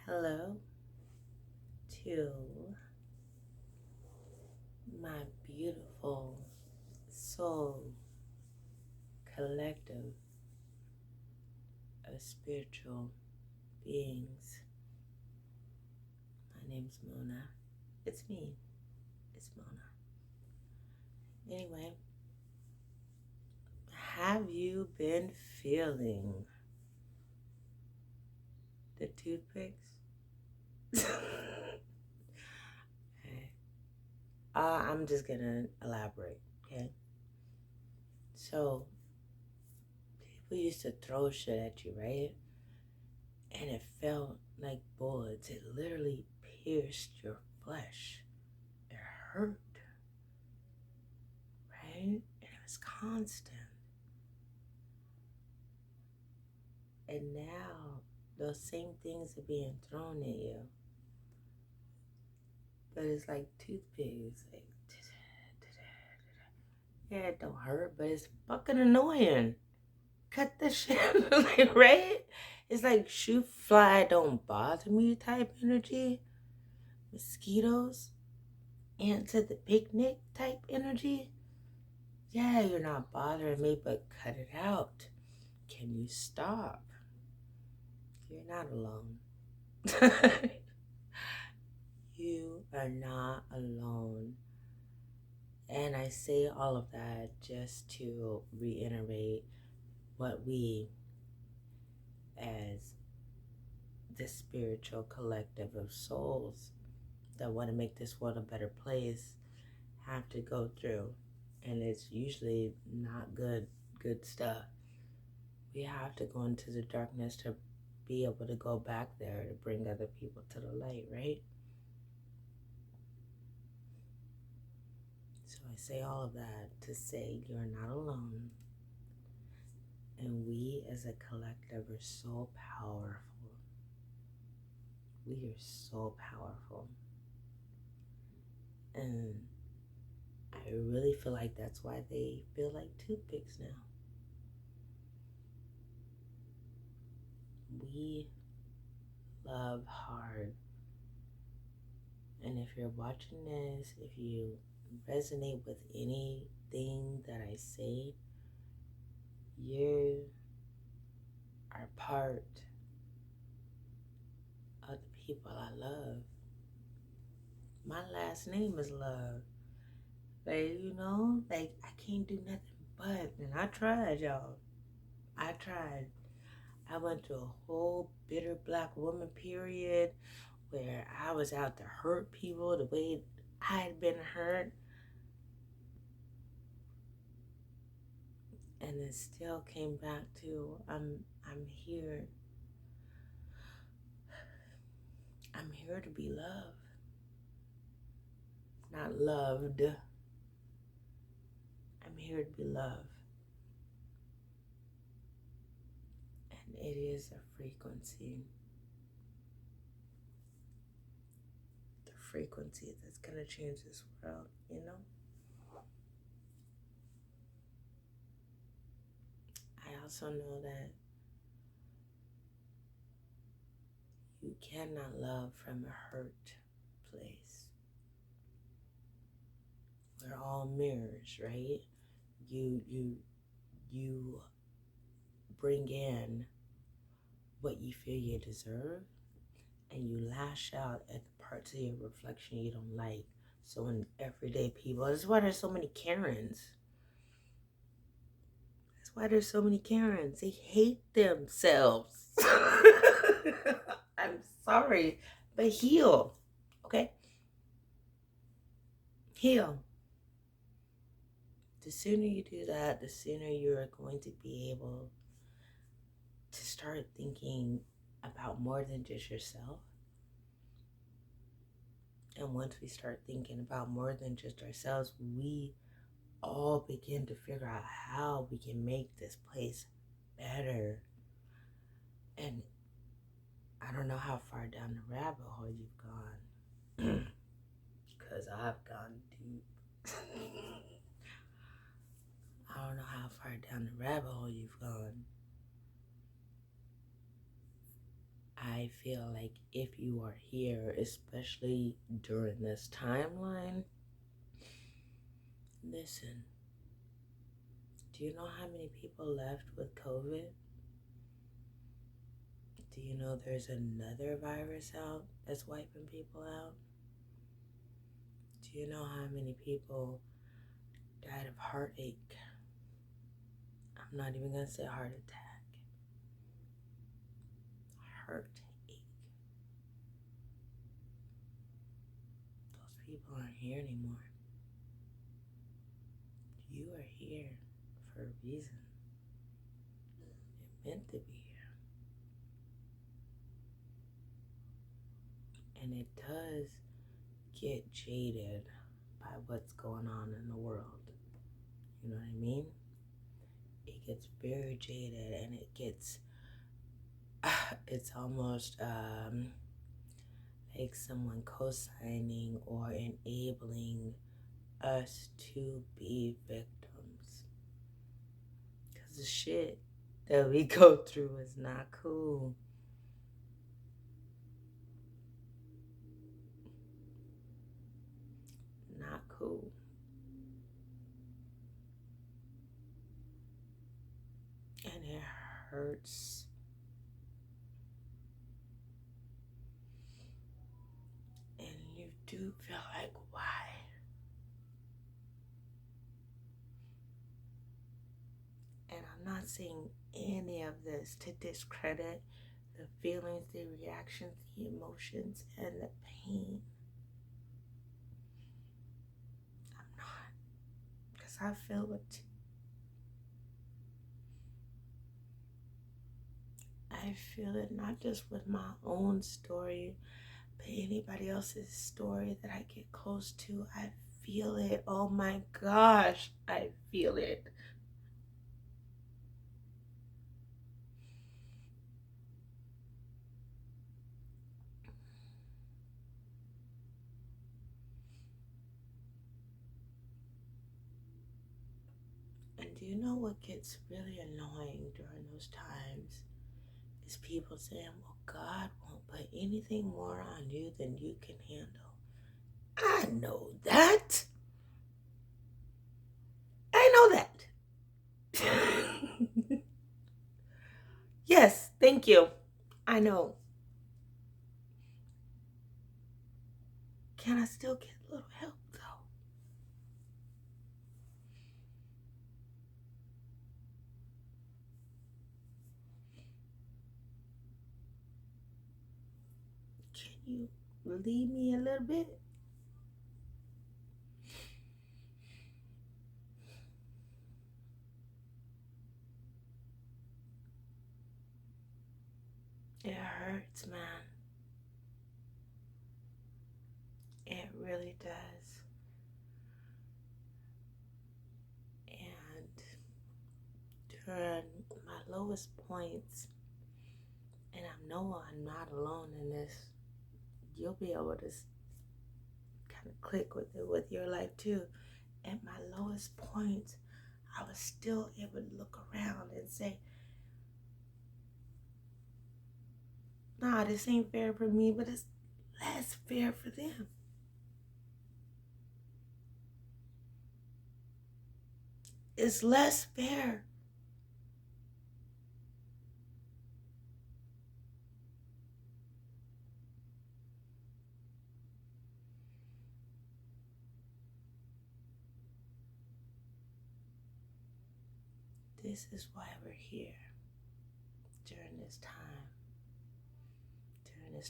Hello to my beautiful soul collective of spiritual beings. My name's Mona. It's me. It's Mona. Anyway, have you been feeling the toothpicks? Okay. I'm just gonna elaborate, okay? So, people used to throw shit at you, right? And it felt like bullets. It literally pierced your flesh. It hurt, right? And it was constant. And now those same things are being thrown at you. But it's like toothpicks. Like, yeah, it don't hurt, but it's fucking annoying. Cut the shit, right? It's like shoot fly don't bother me type energy. Mosquitoes, ants at the picnic type energy. Yeah, you're not bothering me, but cut it out. Can you stop? You're not alone. You are not alone. And I say all of that just to reiterate what we, as the spiritual collective of souls that want to make this world a better place, have to go through. And it's usually not good stuff. We have to go into the darkness to be able to go back there to bring other people to the light, right? So I say all of that to say you're not alone. And we as a collective are so powerful. We are so powerful. And I really feel like that's why they feel like toothpicks now. We love hard. And if you're watching this, if you resonate with anything that I say, you are part of the people I love. My last name is Love. But like I can't do nothing but, and I tried, y'all. I tried. I went through a whole bitter black woman period where I was out to hurt people the way I had been hurt. And it still came back to I'm here. I'm here to be loved. Not loved. I'm here to be loved. And it is a frequency. The frequency that's gonna change this world, I also know that you cannot love from a hurt place. We're all mirrors, right? You bring in what you feel you deserve, and you lash out at the parts of your reflection you don't like. So in everyday people, that's why there's so many Karens. That's why there's so many Karens. They hate themselves. I'm sorry, but heal, okay? Heal. The sooner you do that, the sooner you're going to be able to start thinking about more than just yourself. And once we start thinking about more than just ourselves, we all begin to figure out how we can make this place better. And I don't know how far down the rabbit hole you've gone, because I've gone deep. I don't know how far down the rabbit hole you've gone. I feel like if you are here, especially during this timeline, listen, do you know how many people left with COVID? Do you know there's another virus out that's wiping people out? Do you know how many people died of heartache? I'm not even going to say heart attack. Heartache. Those people aren't here anymore. You are here for a reason. You're meant to be here. And it does get jaded by what's going on in the world. You know what I mean? It gets very jaded, and it's almost like someone co-signing or enabling us to be victims. Because the shit that we go through is not cool. Not cool. And it hurts. And you do feel like, why? And I'm not saying any of this to discredit the feelings, the reactions, the emotions, and the pain. I'm not. Because I feel it. I feel it not just with my own story, but anybody else's story that I get close to. I feel it. Oh my gosh, I feel it. And do you know what gets really annoying during those times? Is people saying, well, God won't put anything more on you than you can handle. I know that. I know that. Yes, thank you. I know. Can I still get a little help, though? Can you relieve me a little bit? It hurts, man. It really does. And during my lowest points, and I know I'm not alone in this, you'll be able to kind of click with it with your life too. At my lowest points, I was still able to look around and say, nah, this ain't fair for me, but it's less fair for them. It's less fair. This is why we're here during this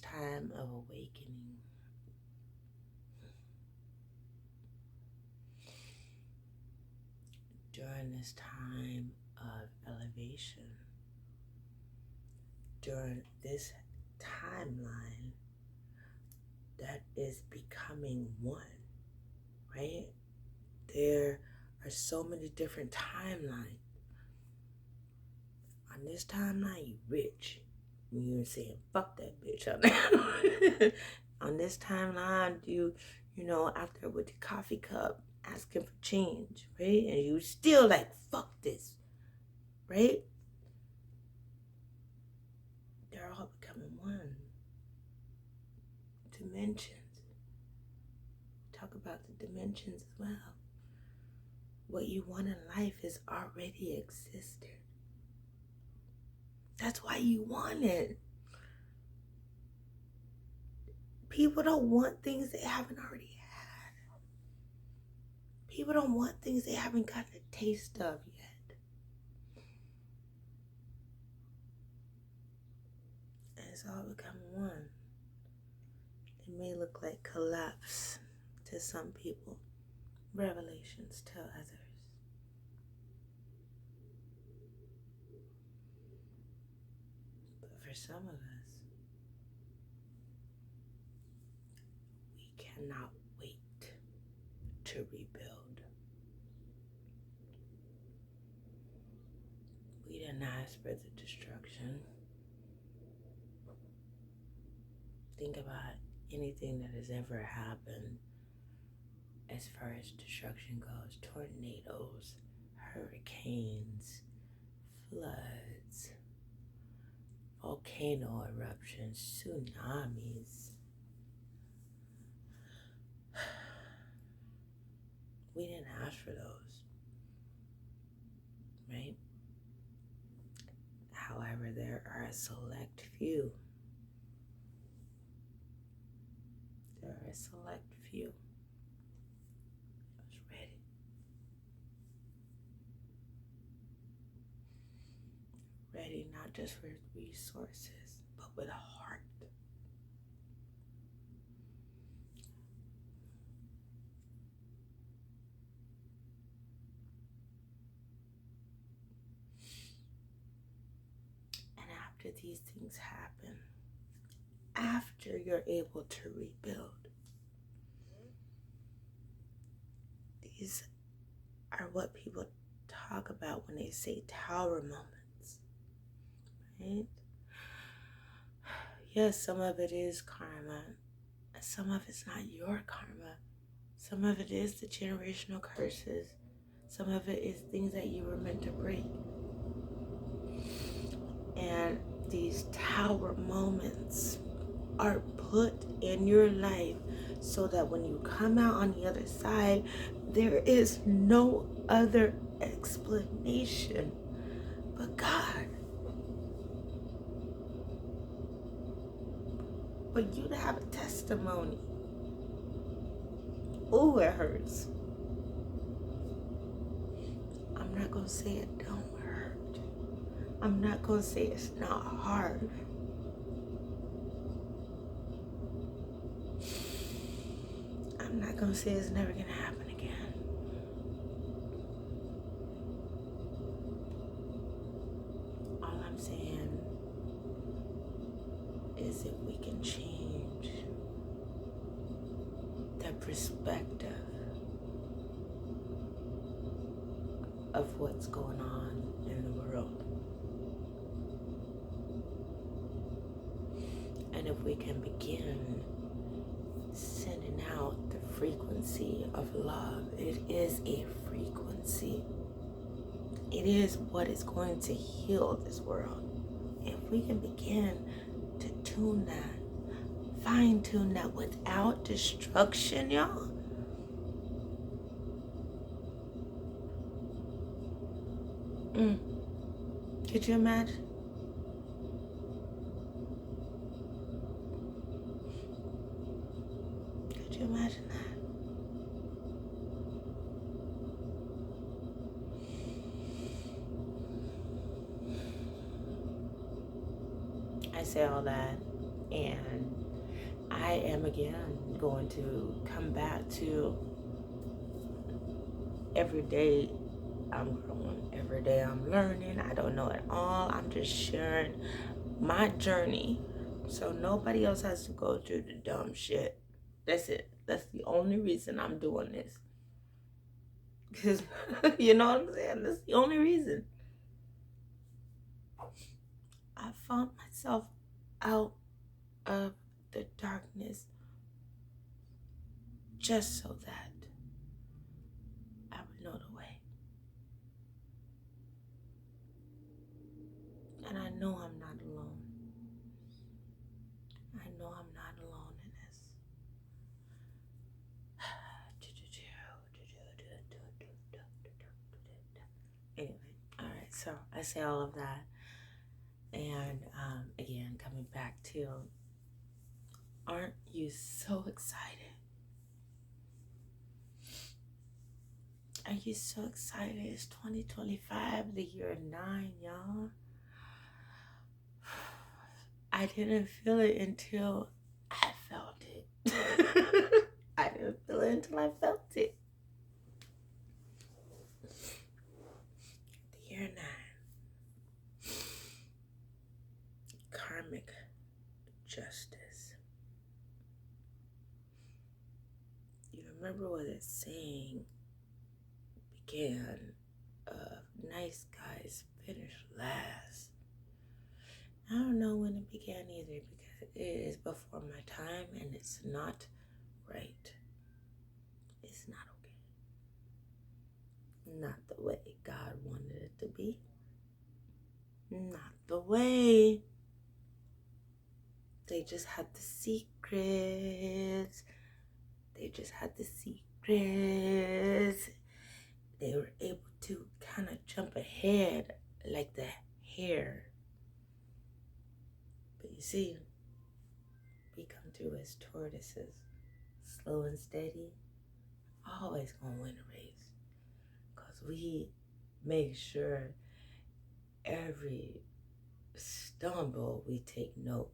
time of awakening. During this time of elevation. During this timeline that is becoming one, right? There are so many different timelines. On this timeline, you rich. You're saying, fuck that bitch out there. On this timeline, you out there with the coffee cup asking for change, right? And you still like, fuck this, right? They're all becoming one. dimensions. Talk about the dimensions as well. What you want in life is already existed. That's why you want it. People don't want things they haven't already had. People don't want things they haven't gotten a taste of yet. And it's all becoming one. It may look like collapse to some people, revelations to others. But for some of us, we cannot wait to rebuild. We didn't ask for the destruction. Think about anything that has ever happened as far as destruction goes. Tornadoes, hurricanes, floods, volcano eruptions, tsunamis. We didn't ask for those, right? However, there are a select few. There are a select few who's ready. Ready not just with resources, but with a heart. And after these things happen, after you're able to rebuild, these are what people talk about when they say tower moments, right? Yes, some of it is karma. Some of it's not your karma. Some of it is the generational curses. Some of it is things that you were meant to break. And these tower moments are put in your life so that when you come out on the other side, there is no other explanation but God. But you to have a testimony. Oh, it hurts. I'm not going to say it don't hurt. I'm not going to say it's not hard. I'm not going to say it's never going to happen again. All I'm saying is that we can change the perspective of what's going on in the world. And if we can begin sending out the frequency of love, it is a frequency. It is what is going to heal this world. If we can begin to tune that, fine tune that without destruction, y'all. Could you imagine? Could you imagine that? I say all that, and I am again going to come back to every day I'm growing, every day I'm learning. I don't know it all. I'm just sharing my journey so nobody else has to go through the dumb shit. That's it. That's the only reason I'm doing this. Because, you know what I'm saying? That's the only reason. I found myself out of the darkness just so that I would know the way. And I know I'm not alone. I know I'm not alone in this. I say all of that. And again, coming back to, aren't you so excited? Are you so excited? It's 2025, the year 9, y'all. I didn't feel it until I felt it. I didn't feel it until I felt it. The year 9. Karmic justice. You remember what it's saying began? Nice guys finish last. I don't know when it began either, because it is before my time and it's not right. It's not okay. Not the way God wanted it to be. Not the way. They just had the secrets. They just had the secrets. They were able to kind of jump ahead like the hare. But you see, we come through as tortoises, slow and steady, always gonna win a race. Because we make sure every stumble we take note.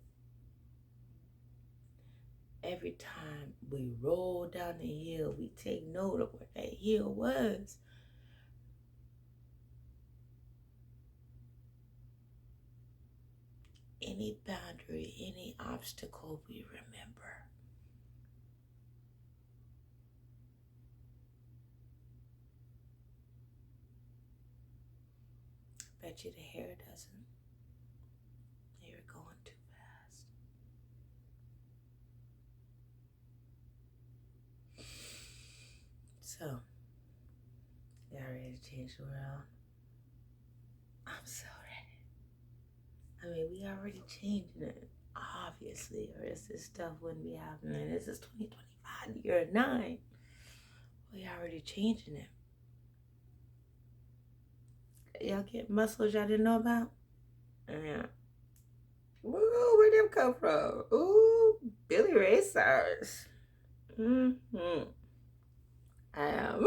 Every time we roll down the hill, we take note of where that hill was. Any boundary, any obstacle, we remember. I bet you the hair doesn't. You're going too fast. So, y'all ready to change the world? I'm so ready. I mean, we already changing it, obviously, or else this stuff wouldn't be happening. This is 2025, year 9. We already changing it. Y'all get muscles y'all didn't know about? Yeah. Ooh, where'd them come from? Ooh, Billy Ray Cyrus. Mm-hmm. I am.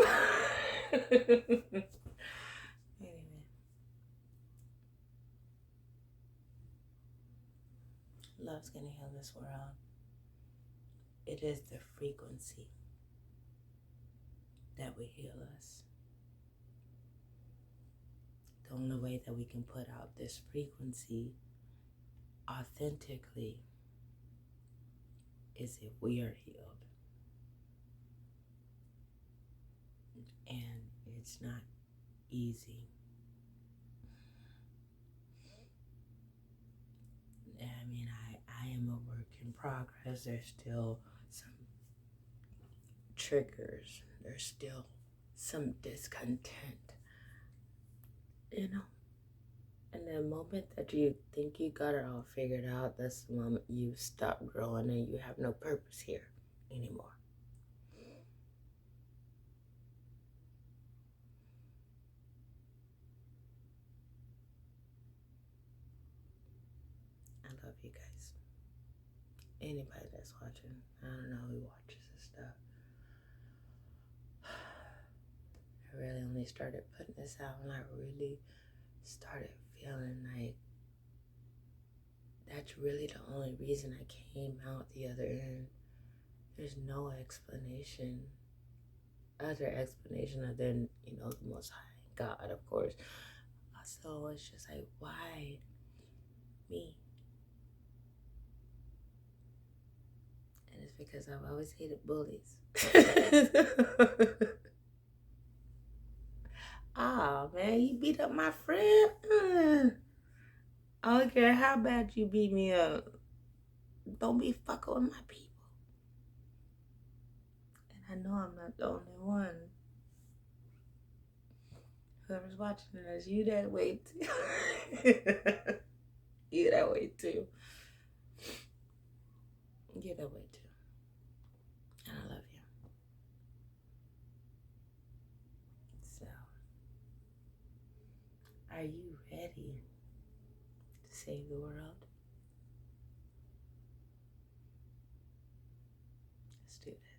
Anyway. Love's gonna heal this world. It is the frequency that will heal us. The only way that we can put out this frequency authentically is if we are healed. And it's not easy. I mean, I am a work in progress. There's still some triggers. There's still some discontent. You know? And the moment that you think you got it all figured out, that's the moment you stop growing and you have no purpose here anymore. I love you guys. Anybody that's watching, I don't know who watches this stuff. I really only started putting this out when I really started feeling like that's really the only reason I came out the other end. There's no explanation, other explanation other than, the Most High, God, of course. So it's just like, why me? And it's because I've always hated bullies. Oh, man, you beat up my friend? I don't care how bad you beat me up. Don't be fucking with my people. And I know I'm not the only one. Whoever's watching this, you that way too. You that way too. You that way too. And I love you. So, are you ready? ready to save the world. Let's do this.